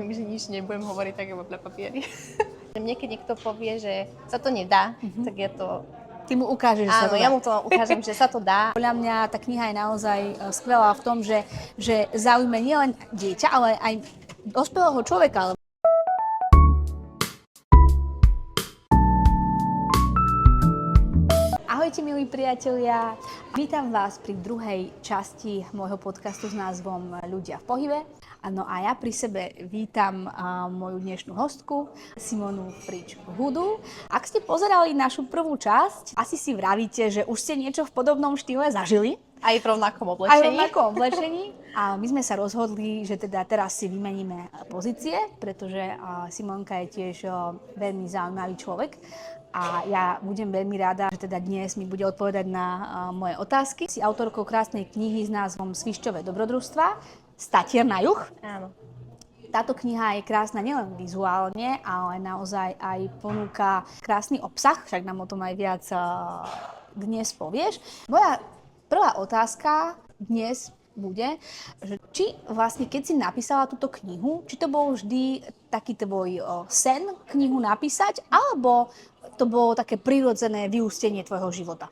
viem, že nič nebudem hovoriť tak iba na papieri. Mne keď niekto povie, že sa to nedá, tak ja to... Ty mu ukážeš, že sa to dá. Áno, ja mu to ukážem, že sa to dá. Podľa mňa tá kniha je naozaj skvelá v tom, že zaujme nielen dieťa, ale aj dospelého človeka. Ahojte, milí priatelia. Vítam vás pri druhej časti môjho podcastu s názvom Ľudia v pohybe. No a ja pri sebe vítam moju dnešnú hostku, Simonu Frič-Hudu. Ak ste pozerali našu prvú časť, asi si vravíte, že už ste niečo v podobnom štýle zažili. Aj v rovnakom oblečení. A my sme sa rozhodli, že teda teraz si vymeníme pozície, pretože Simonka je tiež veľmi zaujímavý človek. A ja budem veľmi rada, že teda dnes mi bude odpovedať na moje otázky. Si autorkou krásnej knihy s názvom Svišťové dobrodružstva, Statier na juh. Áno. Táto kniha je krásna nielen vizuálne, ale naozaj aj ponúka krásny obsah, však nám o tom aj viac dnes povieš. Moja prvá otázka dnes bude, že či vlastne keď si napísala túto knihu, či to bol vždy taký tvoj sen knihu napísať, alebo to bolo také prirodzené vyústenie tvojho života?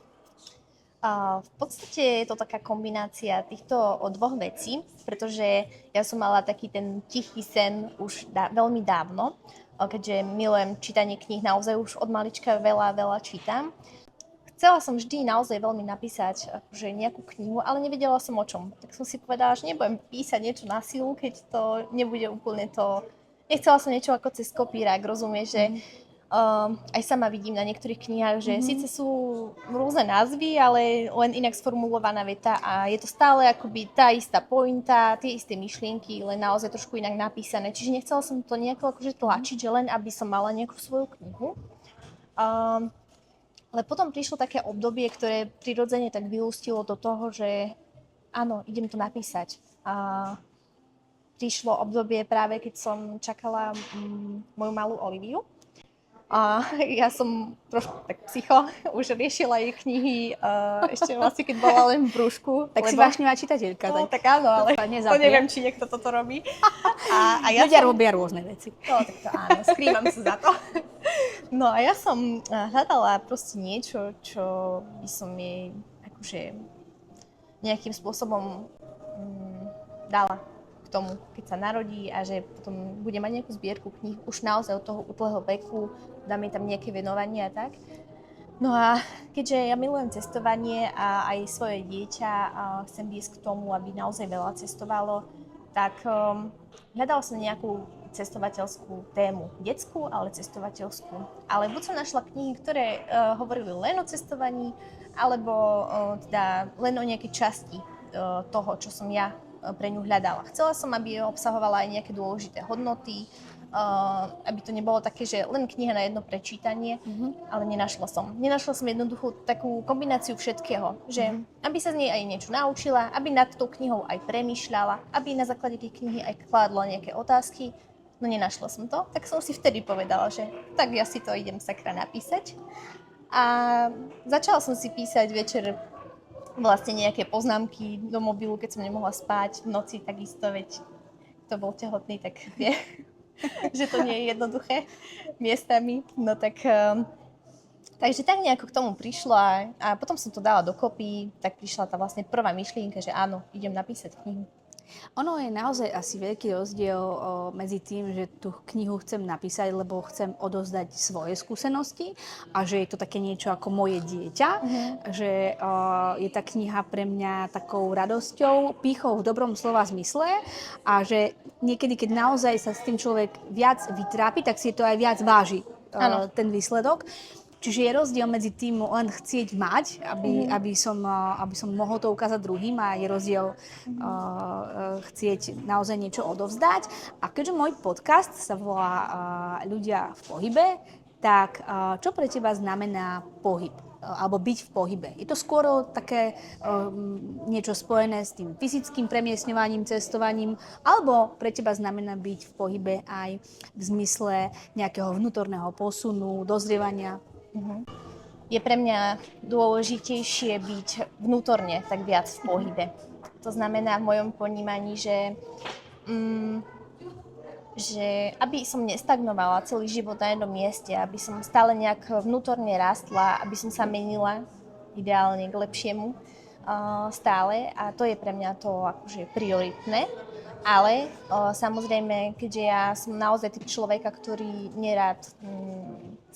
V podstate je to taká kombinácia týchto dvoch vecí, pretože ja som mala taký ten tichý sen už veľmi dávno, keďže milujem čítanie kníh, naozaj už od malička veľa čítam. Chcela som vždy naozaj veľmi napísať akože nejakú knihu, ale nevedela som o čom. Tak som si povedala, že nebudem písať niečo na silu, keď to nebude úplne to... Nechcela som niečo ako cez kopírák, rozumieš, že aj sama vidím na niektorých knihách, že síce sú rôzne názvy, ale len inak sformulovaná veta a je to stále akoby tá istá pointa, tie isté myšlienky, len naozaj trošku inak napísané. Čiže nechcela som to nejako akože tlačiť, že len aby som mala nejakú svoju knihu. Ale potom prišlo také obdobie, ktoré prirodzene tak vyústilo do toho, že áno, idem to napísať. Prišlo obdobie práve, keď som čakala moju malú Oliviu. A ja som trošku tak psycho, už riešila jej knihy, ešte vlastne keď bola len v brúšku. Tak si vášnivá čitateľka. No, tak áno, ale to neviem, či niekto toto robí. A ja ľudia robia rôzne veci. No, tak to áno, skrývam sa za to. No a ja som hľadala proste niečo, čo by som jej akože nejakým spôsobom dala k tomu, keď sa narodí a že potom bude mať nejakú zbierku kníh už naozaj od toho útleho veku, dáme tam nejaké venovanie a tak. No a keďže ja milujem cestovanie a aj svoje dieťa a chcem viesť k tomu, aby naozaj veľa cestovalo, tak hľadala som nejakú cestovateľskú tému, detskú, ale cestovateľskú. Ale buď som našla knihy, ktoré hovorili len o cestovaní, alebo teda len o nejakej časti toho, čo som ja pre ňu hľadala. Chcela som, aby obsahovala aj nejaké dôležité hodnoty, aby to nebolo také, že len kniha na jedno prečítanie, ale nenašla som. Nenašla som jednoduchú takú kombináciu všetkého, že aby sa z nej aj niečo naučila, aby nad tou knihou aj premýšľala, aby na základe tej knihy aj kládla nejaké otázky. No nenašla som to, tak som si vtedy povedala, že tak ja si to idem sakra napísať. A začala som si písať večer vlastne nejaké poznámky do mobilu, keď som nemohla spať v noci, takisto, veď kto bol tehotný, tak vie, že to nie je jednoduché miestami. No tak, takže tak nejako k tomu prišla a potom som to dala dokopy, tak prišla tá vlastne prvá myšlienka, že áno, idem napísať knihu. Ono je naozaj asi veľký rozdiel medzi tým, že tú knihu chcem napísať, lebo chcem odovzdať svoje skúsenosti a že je to také niečo ako moje dieťa, že je tá kniha pre mňa takou radosťou, pýchou v dobrom slova zmysle a že niekedy, keď naozaj sa s tým človek viac vytrápi, tak si to aj viac váži ten výsledok. Čiže je rozdiel medzi tým len chcieť mať, aby som mohol to ukázať druhým a je rozdiel chcieť naozaj niečo odovzdať. A keďže môj podcast sa volá Ľudia v pohybe, tak čo pre teba znamená pohyb? Alebo byť v pohybe. Je to skôr také niečo spojené s tým fyzickým premiestňovaním, cestovaním, alebo pre teba znamená byť v pohybe aj v zmysle nejakého vnútorného posunu, dozrievania? Je pre mňa dôležitejšie byť vnútorne tak viac v pohybe. To znamená v mojom ponímaní, že že aby som nestagnovala celý život na jednom mieste, aby som stále nejak vnútorne rástla, aby som sa menila ideálne k lepšiemu stále a to je pre mňa to akože prioritné. Ale samozrejme, keďže ja som naozaj typ človeka, ktorý nerád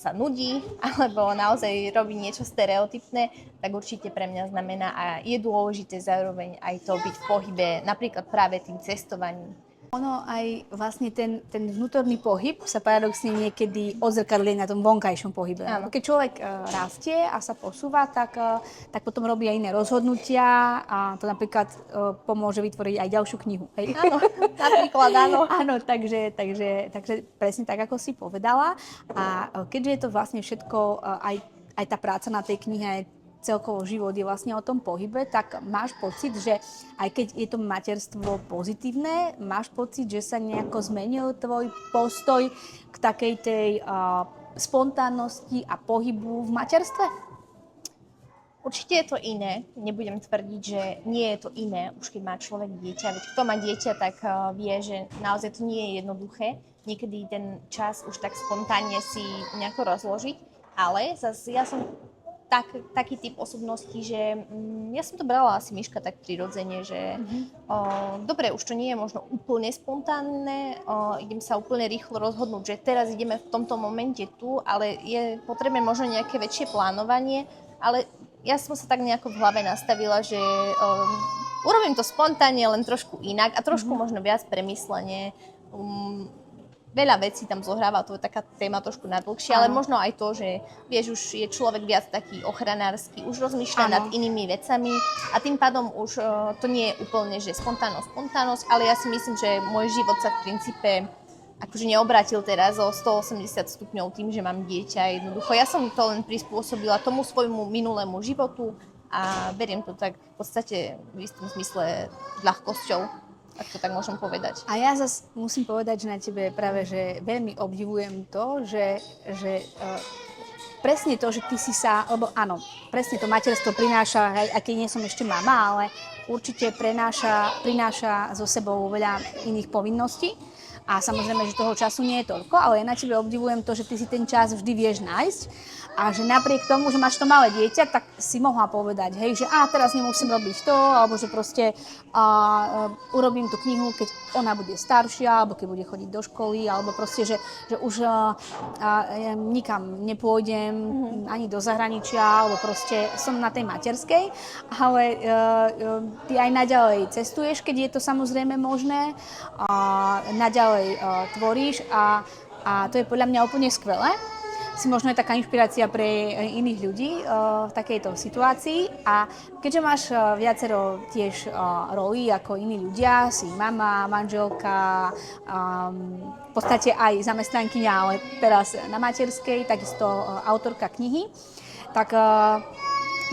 sa nudí alebo naozaj robí niečo stereotypné, tak určite pre mňa znamená a je dôležité zároveň aj to byť v pohybe, napríklad práve tým cestovaním. Ono aj vlastne ten vnútorný pohyb sa paradoxne niekedy odzrkadlí na tom vonkajšom pohybe. Áno. Keď človek rastie a sa posúva, tak potom robí aj iné rozhodnutia a to napríklad pomôže vytvoriť aj ďalšiu knihu. Hej? Áno, napríklad áno. Áno, takže presne tak, ako si povedala. A keďže je to vlastne všetko, aj tá práca na tej knihe, aj celkovo život je vlastne o tom pohybe, tak máš pocit, že aj keď je to materstvo pozitívne, máš pocit, že sa nejako zmenil tvoj postoj k takej tej spontánnosti a pohybu v materstve? Určite je to iné. Nebudem tvrdiť, že nie je to iné, už keď má človek dieťa. Veď kto má dieťa, tak vie, že naozaj to nie je jednoduché. Niekedy ten čas už tak spontánne si nejako rozložiť. Ale zase ja som taký typ osobnosti, že ja som to brala asi Miška tak prirodzene, že dobre, už to nie je možno úplne spontánne, idem sa úplne rýchlo rozhodnúť, že teraz ideme v tomto momente tu, ale je potrebné možno nejaké väčšie plánovanie, ale ja som sa tak nejako v hlave nastavila, že urobím to spontánne, len trošku inak a trošku možno viac premyslenie. Veľa vecí tam zohráva, to je taká téma trošku nadlhšia, ale možno aj to, že vieš, už je človek viac taký ochranársky, už rozmýšľa nad inými vecami a tým pádom už to nie je úplne, že spontánnosť, ale ja si myslím, že môj život sa v princípe akože neobrátil teraz o 180 stupňov tým, že mám dieťa. Jednoducho, ja som to len prispôsobila tomu svojmu minulému životu a beriem to tak v podstate v istom zmysle s ľahkosťou. Ak to tak môžem povedať. A ja zase musím povedať, že na tebe práve, že veľmi obdivujem to, že presne to, že ty si sa, lebo áno, presne to materstvo prináša, aj keď nie som ešte mama, ale určite prináša so sebou veľa iných povinností. A samozrejme, že toho času nie je toľko, ale ja na tebe obdivujem to, že ty si ten čas vždy vieš nájsť a že napriek tomu, že máš to malé dieťa, tak si mohla povedať, hej, že teraz nemusím robiť to, alebo že proste urobím tú knihu, keď ona bude staršia, alebo keď bude chodiť do školy, alebo proste, že už nikam nepôjdem, ani do zahraničia, alebo proste som na tej materskej, ale ty aj naďalej cestuješ, keď je to samozrejme možné, naďalej tvoríš a to je podľa mňa úplne skvelé. Si možno je taká inšpirácia pre iných ľudí v takejto situácii a keďže máš viacero tiež rolí ako iní ľudia, si mama, manželka, v podstate aj zamestnankyňa, ale teraz na materskej, takisto autorka knihy, tak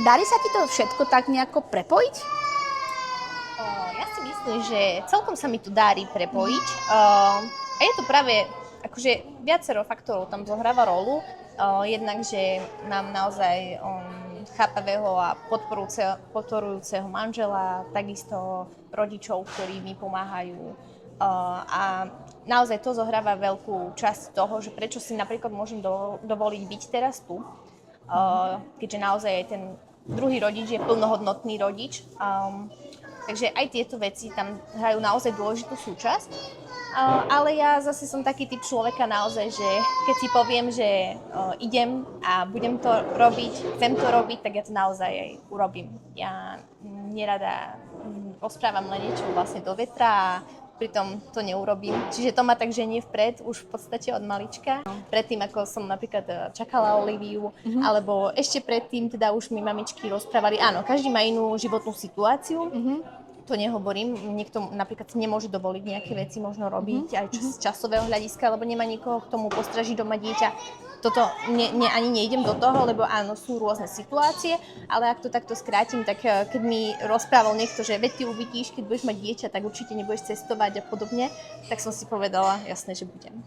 darí sa ti to všetko tak nejako prepojiť? Ja si myslím, že celkom sa mi to darí prepojiť a je to práve akože viacero faktorov tam zohráva rolu. Jednak, že mám naozaj chápavého a podporujúceho manžela, takisto rodičov, ktorí mi pomáhajú. A naozaj to zohráva veľkú časť toho, že prečo si napríklad môžem dovoliť byť teraz tu. Keďže naozaj aj ten druhý rodič je plnohodnotný rodič. Takže aj tieto veci tam hrajú naozaj dôležitú súčasť. Ale ja zase som taký typ človeka naozaj, že keď si poviem, že idem a budem to robiť, chcem to robiť, tak ja to naozaj aj urobím. Ja nerada rozprávam len niečo vlastne do vetra a pritom to neurobím. Čiže to ma tak ženie vpred už v podstate od malička. Predtým, ako som napríklad čakala Oliviu, alebo ešte predtým teda už mi mamičky rozprávali. Áno, každý má inú životnú situáciu. To nehovorím, niekto napríklad si nemôže dovoliť nejaké veci možno robiť aj z časového hľadiska, lebo nemá nikoho k tomu postražiť doma dieťa. Toto ani nejdem do toho, lebo áno, sú rôzne situácie, ale ak to takto skrátim, tak keď mi rozprával niekto, že veď ty uvidíš, keď budeš mať dieťa, tak určite nebudeš cestovať a podobne, tak som si povedala, jasné, že budem.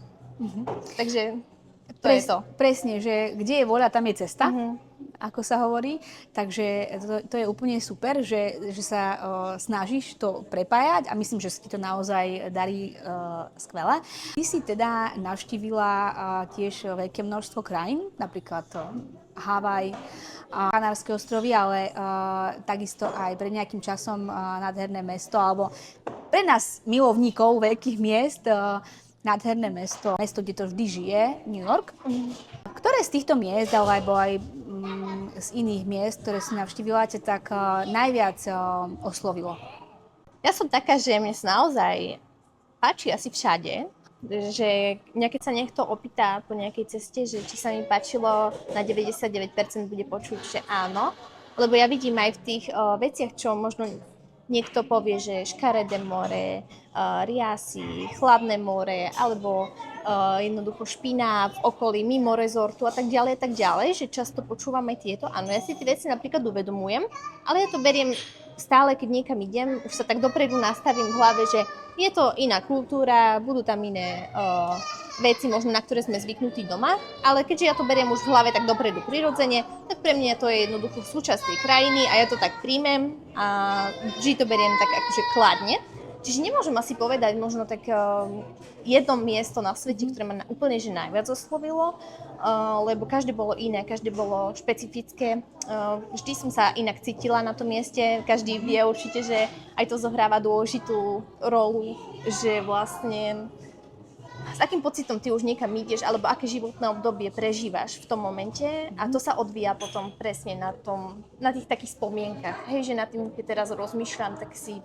Takže to je to. Presne, že kde je vôľa, tam je cesta. ako sa hovorí. Takže to je úplne super, že sa snažíš to prepájať a myslím, že si to naozaj darí skvele. Ty si teda navštívila tiež veľké množstvo krajín, napríklad Havaj, Kanárske ostrovy, ale takisto aj pred nejakým časom nádherné mesto, alebo pre nás milovníkov veľkých miest, nádherné mesto, kde to vždy žije, New York. Ktoré z týchto miest, alebo aj z iných miest, ktoré si navštívila, ťa tak najviac oslovilo? Ja som taká, že mne sa naozaj páči asi všade, že keď sa niekto opýta po nejakej ceste, že či sa mi páčilo, na 99% bude počuť, že áno. Lebo ja vidím aj v tých veciach, čo možno niekto povie, že škaredé more, riasy, chladné more, alebo jednoducho špina v okolí mimo rezortu a tak ďalej, že často počúvame tieto. Áno, ja si tie veci napríklad uvedomujem, ale ja to beriem stále, keď niekam idem, už sa tak dopredu nastavím v hlave, že je to iná kultúra, budú tam iné veci, možno na ktoré sme zvyknutí doma, ale keďže ja to beriem už v hlave tak dopredu prirodzene, tak pre mňa to je jednoducho súčasť tej krajiny a ja to tak príjmem a vždy to beriem tak akože kladne. Čiže nemôžem asi povedať možno tak jedno miesto na svete, ktoré ma úplne že najviac oslovilo, lebo každé bolo iné, každé bolo špecifické. Vždy som sa inak cítila na tom mieste, každý vie určite, že aj to zohráva dôležitú rolu, že vlastne s akým pocitom ty už niekam ideš, alebo aké životné obdobie prežívaš v tom momente a to sa odvíja potom presne na tých takých spomienkach. Hej, že nad tým, keď teraz rozmýšľam, tak si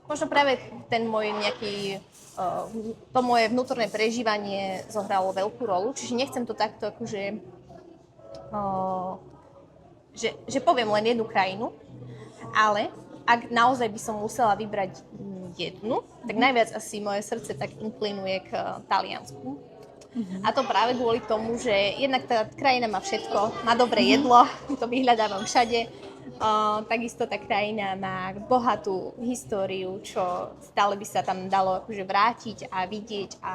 možno práve ten môj nejaký, to moje vnútorné prežívanie zohralo veľkú rolu, čiže nechcem to takto akože, že poviem len jednu krajinu, ale ak naozaj by som musela vybrať jednu, tak najviac asi moje srdce tak inklinuje k Taliansku. A to práve kvôli tomu, že jednak tá krajina má všetko, má dobré jedlo, to vyhľadávam všade. Takisto tá krajina má bohatú históriu, čo stále by sa tam dalo akože vrátiť a vidieť a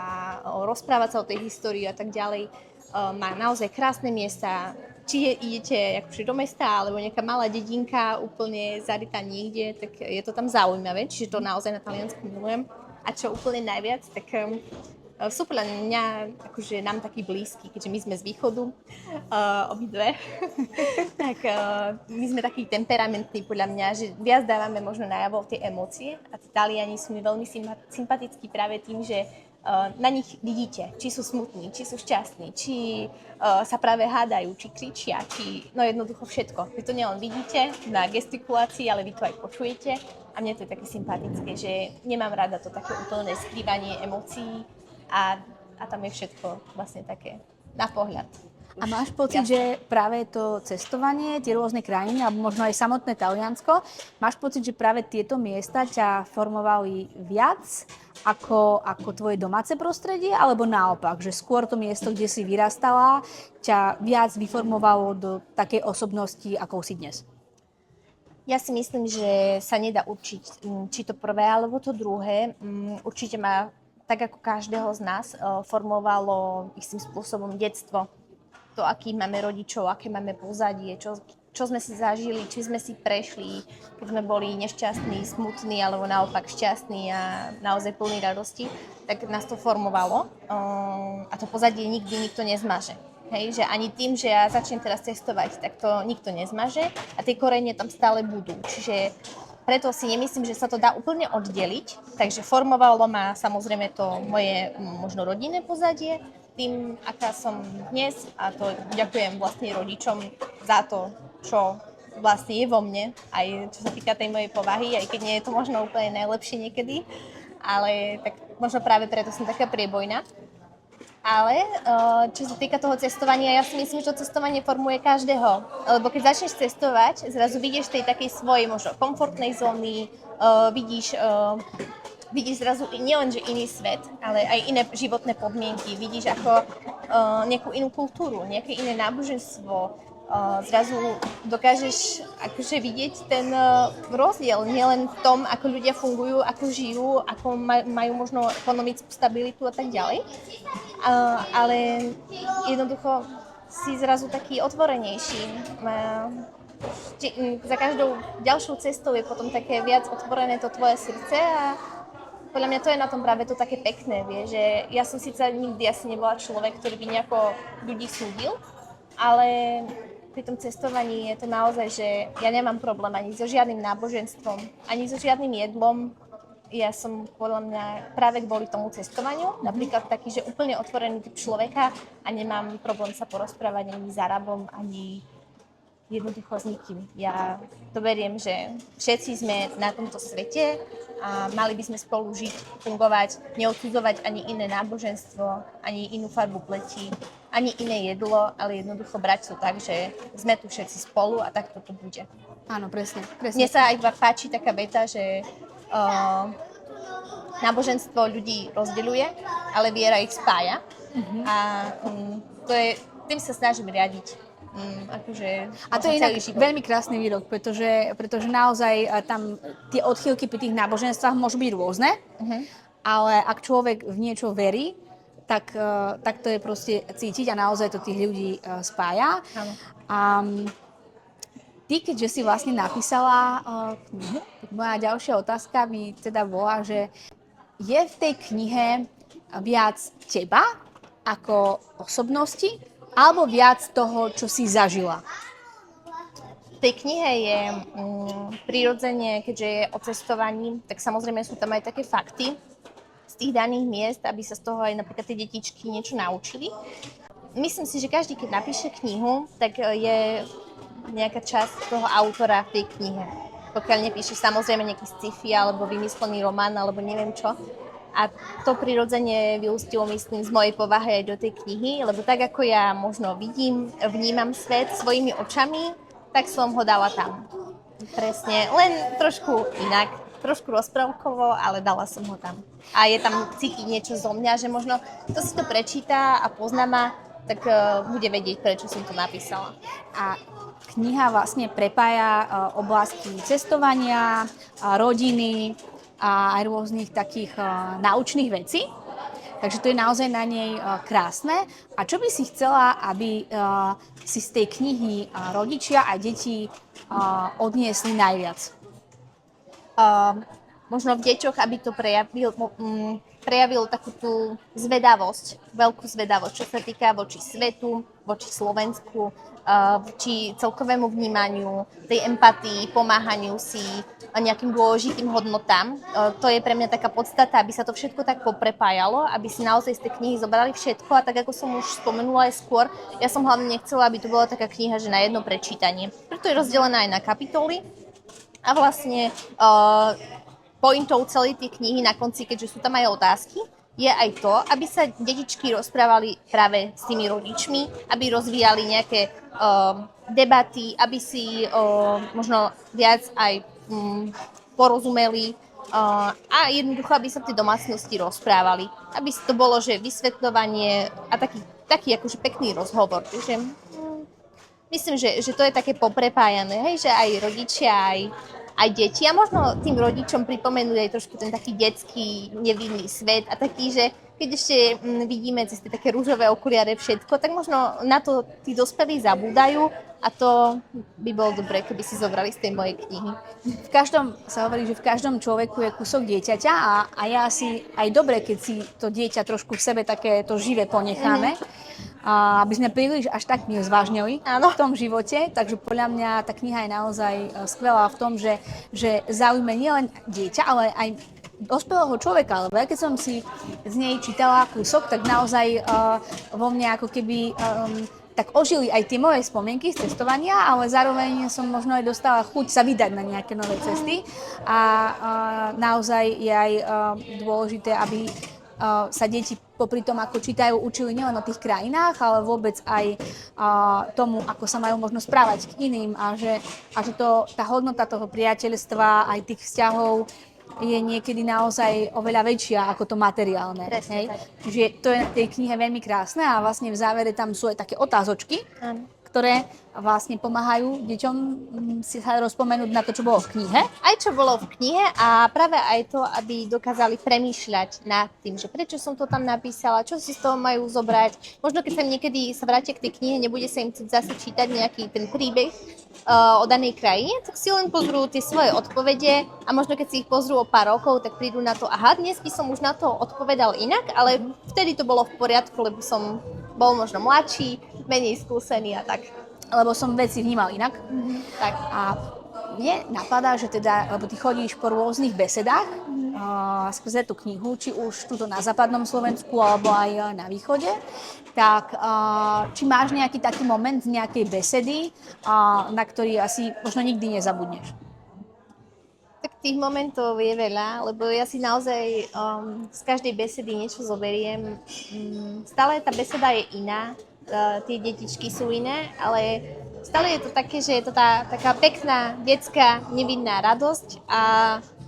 rozprávať sa o tej histórii a tak ďalej. Má naozaj krásne miesta, či idete akože do mesta alebo nejaká malá dedinka úplne zarytá niekde, tak je to tam zaujímavé, čiže to naozaj na Taliansku milujem. A čo úplne najviac, tak sú podľa mňa akože nám takí blízky, keďže my sme z východu, obidve, tak my sme takí temperamentní podľa mňa, že viac dávame možno najavo tie emócie a tí Taliani sú mi veľmi sympatickí práve tým, že na nich vidíte, či sú smutní, či sú šťastní, či sa práve hádajú, či kričia, no jednoducho všetko. Vy to nielen vidíte na gestikulácii, ale vy to aj počujete a mne to je také sympatické, že nemám rada to také úplné skrývanie emócií, a tam je všetko vlastne také na pohľad. A máš pocit, že práve to cestovanie, tie rôzne krajiny, alebo možno aj samotné Taliansko, máš pocit, že práve tieto miesta ťa formovali viac ako tvoje domáce prostredie, alebo naopak, že skôr to miesto, kde si vyrastala, ťa viac vyformovalo do takej osobnosti, akou si dnes? Ja si myslím, že sa nedá určiť, či to prvé alebo to druhé. Určite ma tak ako každého z nás formovalo istým spôsobom detstvo. To, aký máme rodičov, aké máme pozadie, čo sme si zažili, či sme si prešli, keď sme boli nešťastní, smutní, alebo naopak šťastní a naozaj plní radosti, tak nás to formovalo a to pozadie nikdy nikto nezmaže. Hej, že ani tým, že ja začnem teraz cestovať, tak to nikto nezmaže a tie korene tam stále budú. Čiže preto si nemyslím, že sa to dá úplne oddeliť, takže formovalo ma samozrejme to moje možno rodinné pozadie, tým, aká som dnes a to ďakujem vlastne rodičom za to, čo vlastne je vo mne, aj čo sa týka tej mojej povahy, aj keď nie je to možno úplne najlepšie niekedy, ale tak možno práve preto som taká priebojná. Ale čo sa týka toho cestovania, ja si myslím, že to cestovanie formuje každého. Lebo keď začneš cestovať, zrazu vidíš tej takej svojej možno komfortnej zóny, vidíš zrazu nielen, že iný svet, ale aj iné životné podmienky. Vidíš ako nejakú inú kultúru, nejaké iné náboženstvo. Zrazu dokážeš akože vidieť ten rozdiel nielen v tom, ako ľudia fungujú, ako žijú, ako majú možno ekonomickú stabilitu a tak ďalej, ale jednoducho si zrazu taký otvorenejší. Za každou ďalšou cestou je potom také viac otvorené to tvoje srdce a podľa mňa to je na tom práve to také pekné, vie, že ja som síce nikdy asi nebola človek, ktorý by nejako ľudí súdil, ale pri tom cestovaní je to naozaj, že ja nemám problém ani so žiadnym náboženstvom, ani so žiadnym jedlom. Ja som podľa mňa práve kvôli tomu cestovaniu, napríklad taký, že úplne otvorený typ človeka a nemám problém sa porozprávať ani s Arabom, ani jednoducho s nikým. Ja to beriem, že všetci sme na tomto svete a mali by sme spolu žiť, fungovať, neodsudzovať ani iné náboženstvo, ani inú farbu pleti, ani iné jedlo, ale jednoducho brať to tak, že sme tu všetci spolu a tak to bude. Áno, presne. Mne sa aj páči taká veta, že náboženstvo ľudí rozdeľuje, ale viera ich spája. A tým sa snažím riadiť. A to je inak veľmi krásny výrok, pretože naozaj tam tie odchýlky pri tých náboženstvách môžu byť rôzne, ale ak človek v niečo verí, tak to je proste cítiť a naozaj to tých ľudí spája. A ty, keďže si vlastne napísala knihu, tak moja ďalšia otázka by teda bola, že je v tej knihe viac teba ako osobnosti, alebo viac toho, čo si zažila? V tej knihe je prirodzene, keďže je o cestovaní, tak samozrejme sú tam aj také fakty z tých daných miest, aby sa z toho aj napríklad tie detičky niečo naučili. Myslím si, že každý, keď napíše knihu, tak je nejaká časť toho autora v tej knihe. Pokiaľ nepíše samozrejme nejaký sci-fi alebo vymyslený román alebo neviem čo. A to prirodzene vyústilo, myslím, z mojej povahy aj do tej knihy, lebo tak, ako ja možno vnímam svet svojimi očami, tak som ho dala tam. Presne, len trošku inak, trošku rozprávkovo, ale dala som ho tam. A je tam cítiť niečo zo mňa, že možno kto si to prečíta a pozná ma, tak bude vedieť, prečo som to napísala. A kniha vlastne prepája oblasti cestovania, rodiny, a aj rôznych takých naučných vecí. Takže to je naozaj na nej krásne. A čo by si chcela, aby si z tej knihy rodičia a deti odniesli najviac? Možno v deťoch, aby to prejavil takú tú zvedavosť, veľkú zvedavosť, čo sa týka voči svetu, voči Slovensku, voči celkovému vnímaniu, tej empatii, pomáhaniu si, nejakým dôležitým hodnotám. To je pre mňa taká podstata, aby sa to všetko tak poprepájalo, aby si naozaj z tej knihy zobrali všetko a tak, ako som už spomenula aj skôr, ja som hlavne nechcela, aby to bola taká kniha, že na jedno prečítanie. Preto je rozdelená aj na kapitoly a vlastne pointou celej tej knihy na konci, keďže sú tam aj otázky, je aj to, aby sa detičky rozprávali práve s tými rodičmi, aby rozvíjali nejaké debaty, aby si možno viac aj porozumeli a jednoducho, aby sa v tej domácnosti rozprávali. Aby to bolo, že vysvetľovanie a taký akože pekný rozhovor. Takže myslím, že to je také poprepájané, hej, že aj rodičia, aj deti. A možno tým rodičom pripomenú aj trošku ten taký detský, nevinný svet a taký, že keď ešte vidíme cez tie také rúžové okuliare všetko, tak možno na to tí dospelí zabúdajú a to by bolo dobre, keby si zobrali z tej mojej knihy. Sa hovorí, že v každom človeku je kúsok dieťaťa a je asi aj dobre, keď si to dieťa trošku v sebe takéto živé ponecháme. Aby sme príliš až tak nezvážnili v tom živote. Takže podľa mňa tá kniha je naozaj skvelá v tom, že zaujme nielen dieťa, ale aj dospelého človeka. Lebo ja keď som si z nej čítala kúsok, tak naozaj vo mne ako keby tak ožili aj tie moje spomienky z cestovania, ale zároveň som možno aj dostala chuť sa vydať na nejaké nové cesty. A naozaj je aj dôležité, aby sa deti popri tom, ako čítajú, učili nielen o tých krajinách, ale vôbec aj tomu, ako sa majú možno správať k iným a že tá hodnota toho priateľstva, aj tých vzťahov je niekedy naozaj oveľa väčšia ako to materiálne. Hej? Že to je na tej knihe veľmi krásne a vlastne v závere tam sú aj také otázočky, ktoré vlastne pomáhajú deťom si sa rozpomenúť na to, čo bolo v knihe. Aj čo bolo v knihe a práve aj to, aby dokázali premýšľať nad tým, že prečo som to tam napísala, čo si z toho majú zobrať. Možno keď sa niekedy sa vrátia k tej knihe, nebude sa im chcieť zase čítať nejaký ten príbeh o danej krajine, tak si len pozrú tie svoje odpovede a možno keď si ich pozrú o pár rokov, tak prídu na to, aha, dnes by som už na to odpovedal inak, ale vtedy to bolo v poriadku, lebo som bol možno mladší, menej skúsený a tak. Lebo som veci vnímal inak. Tak. A mne napadá, že teda, lebo ty chodíš po rôznych besedách skrze tú knihu, či už tuto na západnom Slovensku, alebo aj na východe, tak či máš nejaký taký moment z nejakej besedy, na ktorý asi možno nikdy nezabudneš? Tak tých momentov je veľa, lebo ja si naozaj z každej besedy niečo zoberiem. Stále tá beseda je iná, tie detičky sú iné, ale stále je to také, že je to taká pekná, detská, nevinná radosť a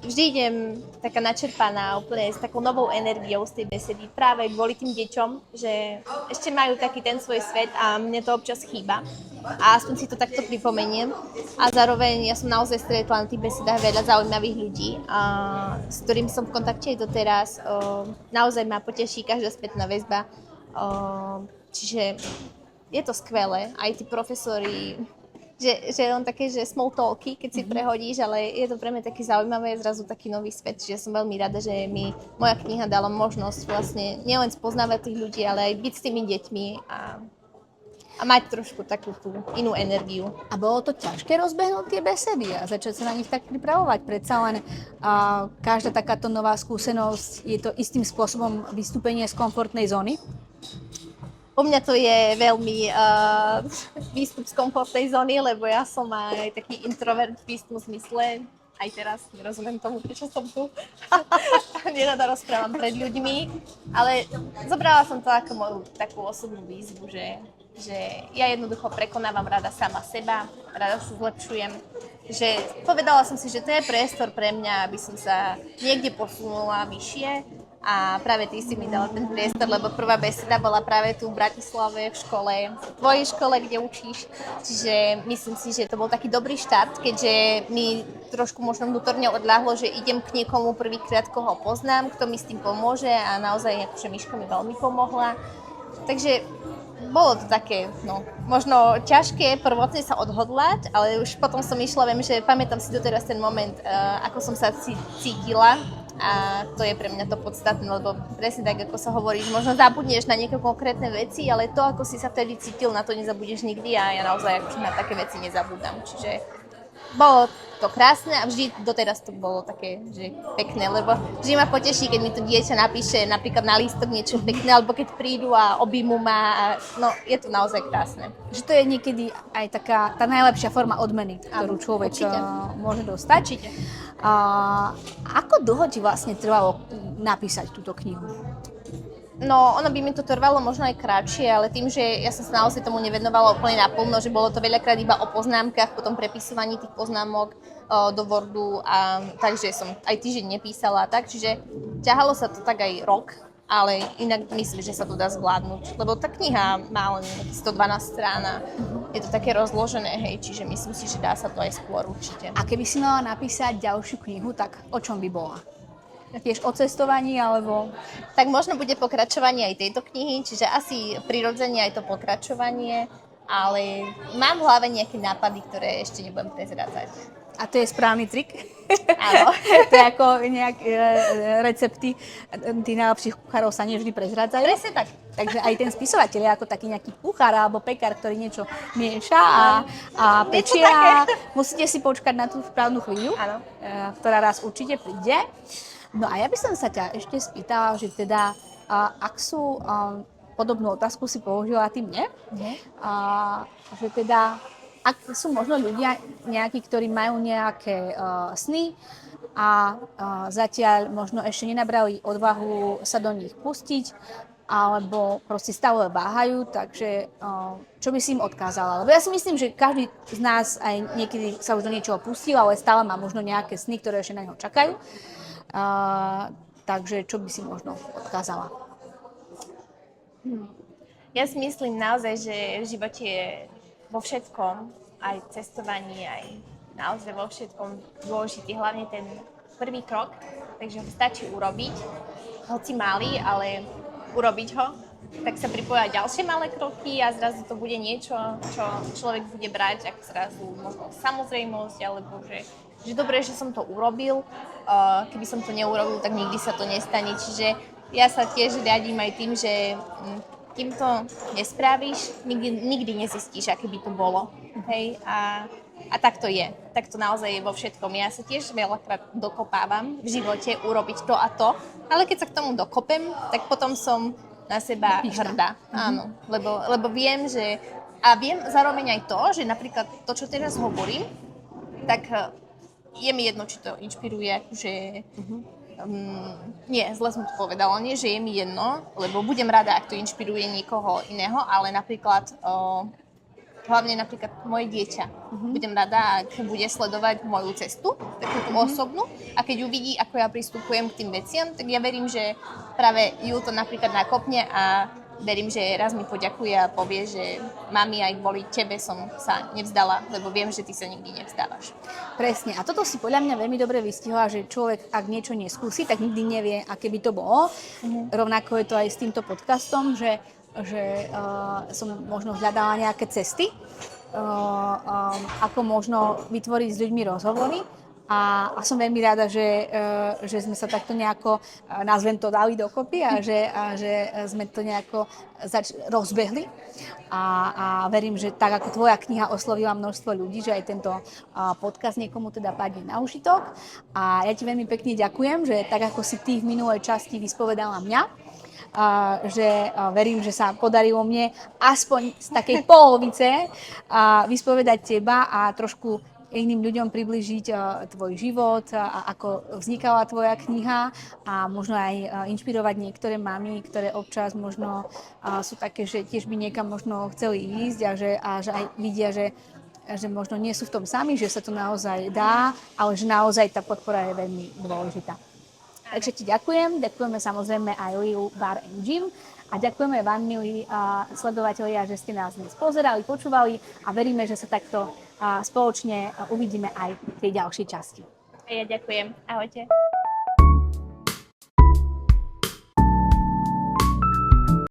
vždy idem taká načerpaná úplne s takou novou energiou z tej besedy práve kvôli tým deťom, že ešte majú taký ten svoj svet a mne to občas chýba. A aspoň si to takto pripomeniem. A zároveň ja som naozaj stretla na tých besedách veľa zaujímavých ľudí, s ktorými som v kontakte aj doteraz. Naozaj ma poteší každá spätná väzba. Čiže je to skvelé. Aj tí profesori, že len také, že small talky, keď si prehodíš, ale je to pre mňa taký zaujímavé, je zrazu taký nový svet. Čiže som veľmi rada, že mi moja kniha dala možnosť vlastne nielen spoznávať tých ľudí, ale aj byť s tými deťmi a mať trošku takú tú inú energiu. A bolo to ťažké rozbehnúť tie besedy a začať sa na nich tak pripravovať? Predsa len každá takáto nová skúsenosť je to istým spôsobom vystúpenie z komfortnej zóny? U mňa to je veľmi výstup z komfortnej zóny, lebo ja som aj taký introvert v istom zmysle. Aj teraz nerozumiem tomu, prečo som tu. Nerada rozprávam pred ľuďmi, ale zobrala som to ako moju takú osobnú výzvu, že ja jednoducho prekonávam rada sama seba, rada sa zlepšujem. Že povedala som si, že to je priestor pre mňa, aby som sa niekde posunula vyššie. A práve ty si mi dala ten priestor, lebo prvá beseda bola práve tu v Bratislave, v škole, v tvojej škole, kde učíš. Čiže myslím si, že to bol taký dobrý štart, keďže mi trošku možno vnútorne odľahlo, že idem k niekomu prvýkrát, koho poznám, kto mi s tým pomôže a naozaj akože Miška mi veľmi pomohla. Takže bolo to také, no, možno ťažké prvotne sa odhodlať, ale už potom som išla, viem, že pamätám si doteraz ten moment, ako som sa cítila. A to je pre mňa to podstatné, lebo presne tak, ako sa hovoríš, možno zabudneš na nejaké konkrétne veci, ale to, ako si sa vtedy cítil, na to nezabudneš nikdy a ja naozaj akože na také veci nezabúdam. Čiže bolo to krásne a vždy doteraz to bolo také, že pekné, lebo vždy ma poteší, keď mi to dieťa napíše napríklad na lístok niečo pekné, alebo keď prídu a objímu ma a no, je to naozaj krásne. Že to je niekedy aj taká tá najlepšia forma odmeny, ktorú človek môže dostať. Určite. Ako dlho ti vlastne trvalo napísať túto knihu? No, ono by mi to trvalo možno aj kratšie, ale tým, že ja som sa naozaj tomu nevenovala úplne naplno, že bolo to veľakrát iba o poznámkach, potom prepísovaní tých poznámok do Wordu a takže som aj týždeň nepísala a tak, čiže ťahalo sa to tak aj rok, ale inak myslím, že sa to dá zvládnuť, lebo tá kniha má len 112 strán a je to také rozložené, hej, čiže myslím si, že dá sa to aj skôr určite. A keby si mala napísať ďalšiu knihu, tak o čom by bola? Tiež o cestovaní, alebo... Tak možno bude pokračovanie aj tejto knihy, čiže asi prirodzene aj to pokračovanie, ale mám v hlave nejaké nápady, ktoré ešte nebudem prezrádzať. A to je správny trik? Áno. To je ako nejaké recepty tých najlepších kuchárov sa nevždy prezrádzajú. Presne tak. Takže aj ten spisovateľ je ako taký nejaký kuchár alebo pekár, ktorý niečo mieša a pečie a musíte si počkať na tú správnu chvíľu, ktorá raz určite príde. No a ja by som sa ťa ešte spýtala, že teda, ak sú, podobnú otázku si použila ty mne, že teda, ak sú možno ľudia nejakí, ktorí majú nejaké sny a zatiaľ možno ešte nenabrali odvahu sa do nich pustiť, alebo proste stále váhajú, takže čo by si im odkázala? Lebo ja si myslím, že každý z nás aj niekedy sa už do niečoho pustil, ale stále má možno nejaké sny, ktoré ešte na neho čakajú. Takže čo by si možno odkázala? Ja si myslím naozaj, že v živote je vo všetkom, aj cestovaní, aj naozaj vo všetkom dôležitý, hlavne ten prvý krok, takže ho stačí urobiť, hoci malý, ale urobiť ho, tak sa pripoja ďalšie malé kroky a zrazu to bude niečo, čo človek bude brať ako zrazu možno samozrejmosť, alebo že dobre, že som to urobil, keby som to neurobil, tak nikdy sa to nestane, čiže ja sa tiež riadím aj tým, že kým to nespravíš, nikdy nezistíš, aké by to bolo. Hej? A tak to je. Tak to naozaj je vo všetkom. Ja sa tiež veľakrát dokopávam v živote urobiť to a to, ale keď sa k tomu dokopem, tak potom som na seba hrdá. Áno, lebo viem, že... A viem zároveň aj to, že napríklad to, čo teraz hovorím, tak je mi jedno, či to inšpiruje, akože... Nie, zle som to povedala, nie, že je mi jedno, lebo budem rada, ak to inšpiruje niekoho iného, ale napríklad, hlavne napríklad moje dieťa. Budem rada, ak bude sledovať moju cestu, takú osobnú, a keď uvidí, ako ja pristupujem k tým veciam, tak ja verím, že práve ju to napríklad nakopne a verím, že raz mi poďakuje a povie, že mami, aj kvôli tebe som sa nevzdala, lebo viem, že ty sa nikdy nevzdávaš. Presne. A toto si podľa mňa veľmi dobre vystihla, že človek, ak niečo neskúsi, tak nikdy nevie, aké by to bolo. Rovnako je to aj s týmto podcastom, že som možno hľadala nejaké cesty, ako možno vytvoriť s ľuďmi rozhovory. A som veľmi rada, že sme sa takto nejako, nazvem to, dali dokopy a že sme to nejako rozbehli. A verím, že tak ako tvoja kniha oslovila množstvo ľudí, že aj tento podcast niekomu teda padne na užitok. A ja ti veľmi pekne ďakujem, že tak ako si ty v minulej časti vyspovedala mňa, že verím, že sa podarilo mne aspoň z takej polovice vyspovedať teba a trošku iným ľuďom priblížiť tvoj život a ako vznikala tvoja kniha a možno aj inšpirovať niektoré mamy, ktoré občas možno sú také, že tiež by niekam možno chceli ísť a že aj vidia, že možno nie sú v tom sami, že sa to naozaj dá, ale že naozaj tá podpora je veľmi dôležitá. Takže ti ďakujeme samozrejme aj Liu Bar and Gym a ďakujeme vám, milí sledovatelia, že ste nás dnes pozerali, počúvali a veríme, že sa takto spoločne uvidíme aj v tej ďalšej časti. A ja ďakujem. Ahojte.